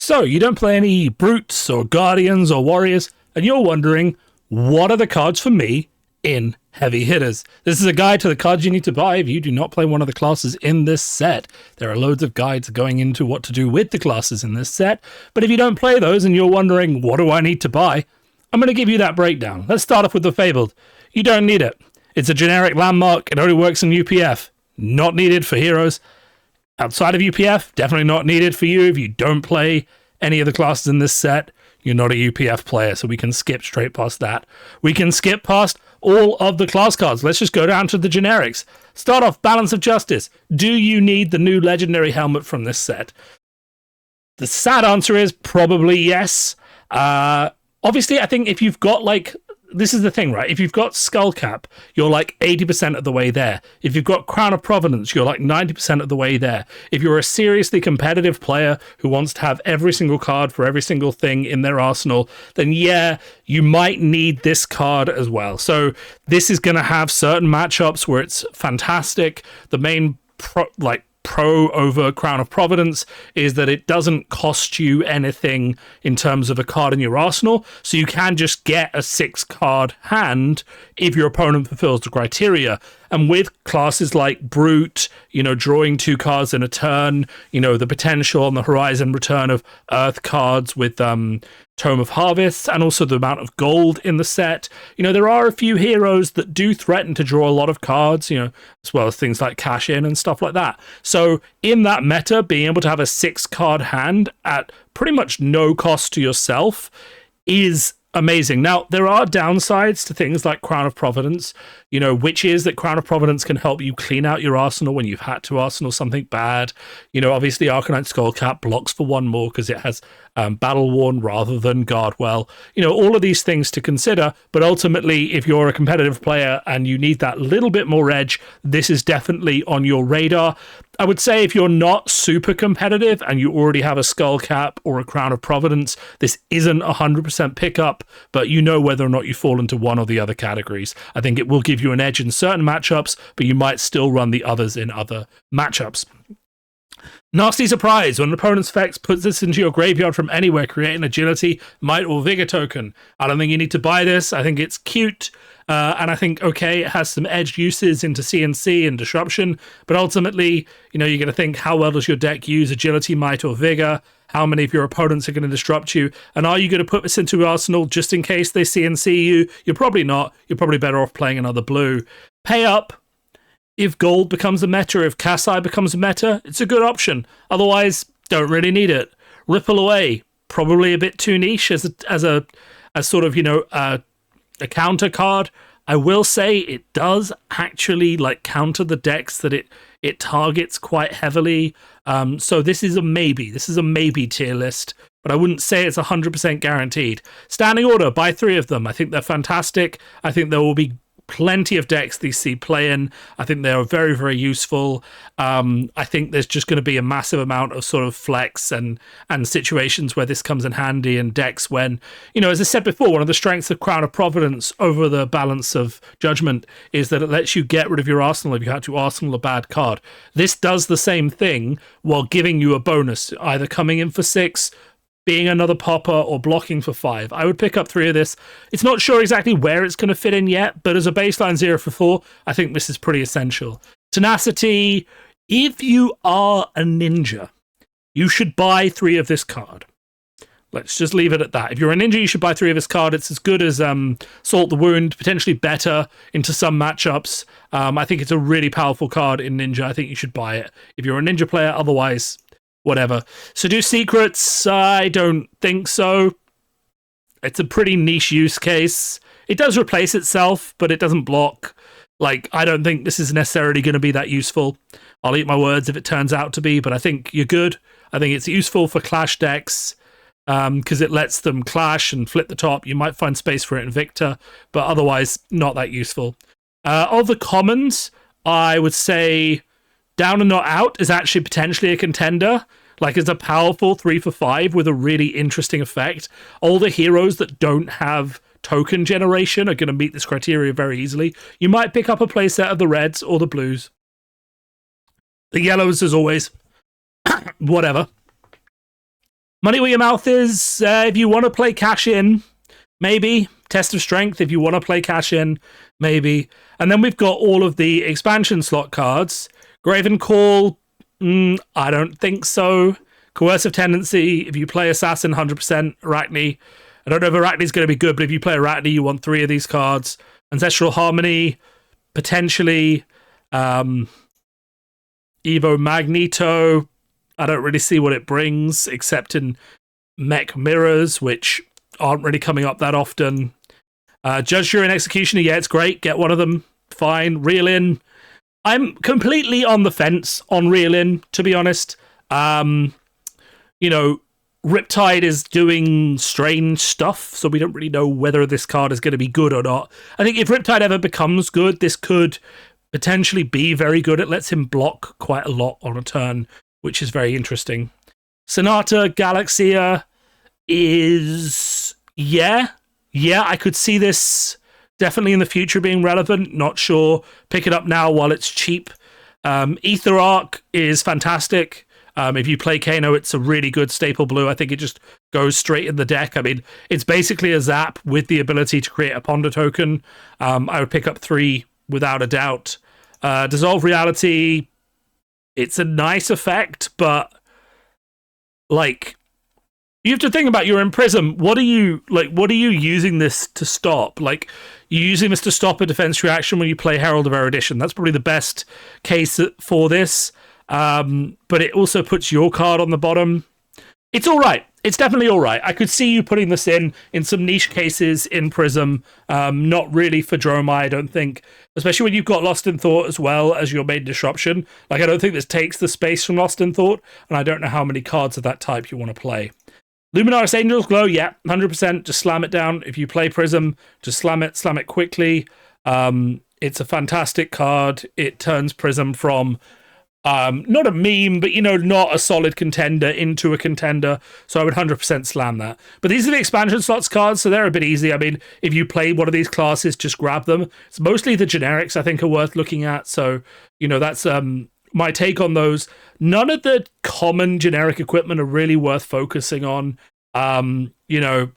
So, you don't play any brutes or guardians or warriors, and you're wondering, what are the cards for me in heavy hitters? This is a guide to the cards you need to buy if you do not play one of the classes in this set. There are loads of guides going into what to do with the classes in this set, but if you don't play those and you're wondering, what do I need to buy? I'm going to give you that breakdown. Let's start off with the Fabled. You don't need it. It's a generic landmark. It only works in UPF. Not needed for heroes. Outside of UPF, definitely not needed for you if you don't play any of the classes in this set. You're not a UPF player, so we can skip straight past that. We can skip past all of the class cards. Let's just go down to the generics. Start off, Balance of Justice. Do you need the new legendary helmet from this set? The sad answer is probably yes. Obviously, I think if you've got, like, this is the thing, right? If you've got Skullcap, you're like 80% of the way there. If you've got Crown of Providence, you're like 90% of the way there. If you're a seriously competitive player who wants to have every single card for every single thing in their arsenal, then yeah, you might need this card as well. So this is going to have certain matchups where it's fantastic. The main pro over Crown of Providence is that it doesn't cost you anything in terms of a card in your arsenal, so you can just get a 6-card hand if your opponent fulfills the criteria. And with classes like Brute, drawing 2 cards in a turn, the potential on the horizon return of Earth cards with Tome of Harvests, and also the amount of gold in the set, there are a few heroes that do threaten to draw a lot of cards, as well as things like Cash In and stuff like that. So in that meta, being able to have a 6-card hand at pretty much no cost to yourself is amazing. Now, there are downsides to things like Crown of Providence, which is that Crown of Providence can help you clean out your arsenal when you've had to arsenal something bad. Obviously, Arcanite Skullcap blocks for 1 more because it has Battle Worn rather than Guardwell. All of these things to consider, but ultimately, if you're a competitive player and you need that little bit more edge, this is definitely on your radar. I would say if you're not super competitive and you already have a Skullcap or a Crown of Providence, this isn't 100% pickup, but whether or not you fall into one or the other categories. I think it will give you an edge in certain matchups, but you might still run the others in other matchups. Nasty Surprise. When an opponent's effects puts this into your graveyard from anywhere, create an Agility, Might, or Vigor token. I don't think you need to buy this. I think it's cute. And I think, okay, it has some edged uses into CNC and Disruption, but ultimately, you're going to think, how well does your deck use Agility, Might, or Vigor? How many of your opponents are going to disrupt you? And are you going to put this into Arsenal just in case they CNC you? You're probably not. You're probably better off playing another blue. Pay up. If gold becomes a meta, if Kasai becomes a meta, it's a good option. Otherwise, don't really need it. Ripple Away, probably a bit too niche as sort of, a counter card. I will say it does actually counter the decks that it targets quite heavily. So this is a maybe. This is a maybe tier list, but I wouldn't say it's 100% guaranteed. Standing Order, buy 3 of them. I think they're fantastic. I think there will be plenty of decks these see play in. I think they are very, very useful. I think there's just going to be a massive amount of sort of flex and situations where this comes in handy, and decks when, as I said before, one of the strengths of Crown of Providence over the Balance of Judgment is that it lets you get rid of your arsenal if you had to arsenal a bad card. This does the same thing while giving you a bonus, either coming in for 6, being another popper, or blocking for 5. I would pick up 3 of this. It's not sure exactly where it's going to fit in yet, but as a baseline 0 for 4, I think this is pretty essential. Tenacity. If you are a ninja, you should buy 3 of this card. Let's just leave it at that. If you're a ninja, you should buy 3 of this card. It's as good as Salt the Wound, potentially better into some matchups. I think it's a really powerful card in ninja. I think you should buy it if you're a ninja player. Otherwise, whatever. Seduce Secrets, I don't think so. It's a pretty niche use case. It does replace itself, but it doesn't block. I don't think this is necessarily going to be that useful. I'll eat my words if it turns out to be, but I think you're good. I think it's useful for clash decks because it lets them clash and flip the top. You might find space for it in Victor, but otherwise not that useful. Of the commons, I would say Down and Not Out is actually potentially a contender. It's a powerful 3 for 5 with a really interesting effect. All the heroes that don't have token generation are going to meet this criteria very easily. You might pick up a playset of the reds or the blues. The yellows, as always, whatever. Money where your mouth is. If you want to play cash in, maybe. Test of Strength, if you want to play cash in, maybe. And then we've got all of the expansion slot cards. Graven Call, I don't think so. Coercive Tendency, if you play Assassin, 100% Arachne. I don't know if Arachne's going to be good, but if you play Arachne, you want 3 of these cards. Ancestral Harmony, potentially. Evo Magneto, I don't really see what it brings, except in mech mirrors, which aren't really coming up that often. Judge, Jury, and Executioner, yeah, it's great. Get one of them, fine. Reel In. I'm completely on the fence on Reel In, to be honest. You know, Riptide is doing strange stuff, so we don't really know whether this card is going to be good or not. I think if Riptide ever becomes good, this could potentially be very good. It lets him block quite a lot on a turn, which is very interesting. Sonata Galaxia is... Yeah, I could see this definitely in the future being relevant. Not sure. Pick it up now while it's cheap. Ether Arc is fantastic. If you play Kano, it's a really good staple blue. I think it just goes straight in the deck. I mean, it's basically a zap with the ability to create a Ponder token. I would pick up 3 without a doubt. Dissolve Reality, it's a nice effect, but like... You have to think about, you're in Prism. What are you using this to stop? Like, you're using this to stop a defense reaction when you play Herald of Erudition. That's probably the best case for this. But it also puts your card on the bottom. It's all right. It's definitely all right. I could see you putting this in some niche cases in Prism. Not really for Dromai, I don't think. Especially when you've got Lost in Thought as well as your main disruption. Like, I don't think this takes the space from Lost in Thought. And I don't know how many cards of that type you want to play. Luminaris Angel's Glow, yeah, 100%. Just slam it down. If you play Prism, just slam it quickly. It's a fantastic card. It turns Prism from not a meme, but, you know, not a solid contender into a contender. So I would 100% slam that. But these are the expansion slots cards, so they're a bit easy. I mean, if you play one of these classes, just grab them. It's mostly the generics, I think, are worth looking at. So, you know, that's... my take on those. None of the common generic equipment are really worth focusing on. You know,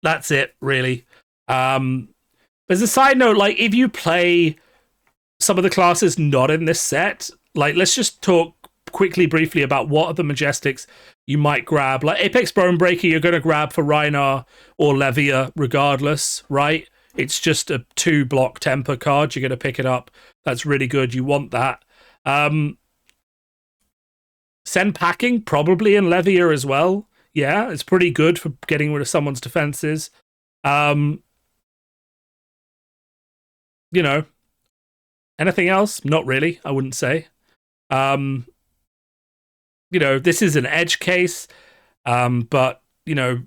that's it, really. As a side note, like, if you play some of the classes not in this set, like, let's just talk quickly, briefly about what are the Majestics you might grab. Like, Apex Bonebreaker, you're going to grab for Rhinar or Levia regardless, right? It's just a 2-block temper card. You're going to pick it up. That's really good. You want that. Send Packing, probably in Levia as well. Yeah, it's pretty good for getting rid of someone's defenses. You know, anything else? Not really, I wouldn't say. You know, this is an edge case, but, you know,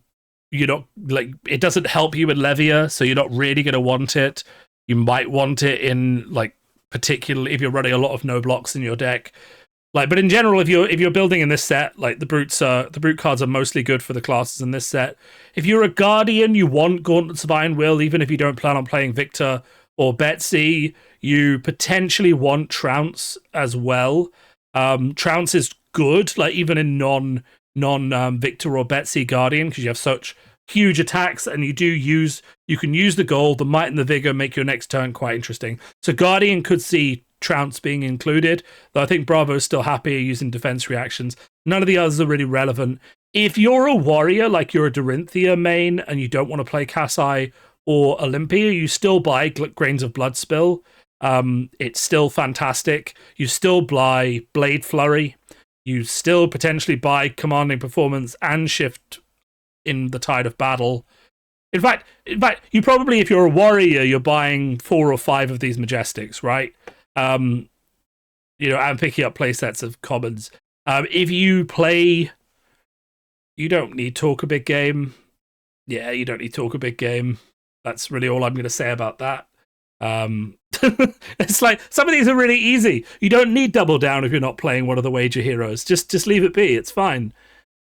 you're not, like, it doesn't help you in Levia, so you're not really going to want it. You might want it in, like, particularly if you're running a lot of no blocks in your deck. Like, but in general, if you're building in this set, like, the brute cards are mostly good for the classes in this set. If you're a Guardian, you want Gauntlet's of Iron Will, even if you don't plan on playing Victor or Betsy. You potentially want Trounce as well. Trounce is good, like, even in non Victor or Betsy Guardian, because you have such huge attacks, and you can use the gold, the might and the vigor make your next turn quite interesting. So Guardian could see Trounce being included, though I think Bravo is still happier using defense reactions. None of the others are really relevant. If you're a warrior, like you're a Dorinthia main, and you don't want to play Kasai or Olympia, you still buy Grains of Blood Spill. It's still fantastic. You still buy Blade Flurry. You still potentially buy Commanding Performance and Shift in the Tide of Battle. In fact, you probably, if you're a warrior, you're buying 4 or 5 of these Majestics, right? You know, and picking up play sets of commons. If you play, you don't need Talk a Big Game. Yeah, you don't need Talk a Big Game. That's really all I'm going to say about that. It's like, some of these are really easy. You don't need Double Down if you're not playing one of the Wager Heroes. Just leave it be. It's fine.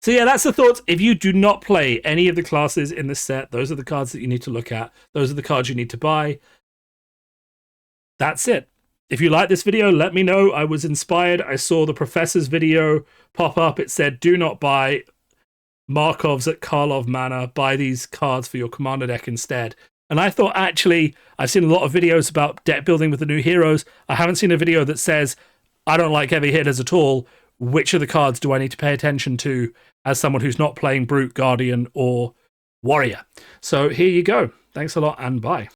So yeah, that's the thoughts. If you do not play any of the classes in this set, those are the cards that you need to look at. Those are the cards you need to buy. That's it. If you like this video, let me know. I was inspired. I saw the professor's video pop up. It said, do not buy Markovs at Karlov Manor, buy these cards for your commander deck instead. And I thought, actually, I've seen a lot of videos about deck building with the new heroes. I haven't seen a video that says, I don't like heavy hitters at all. Which of the cards do I need to pay attention to as someone who's not playing Brute, Guardian, or Warrior? So here you go. Thanks a lot, and bye.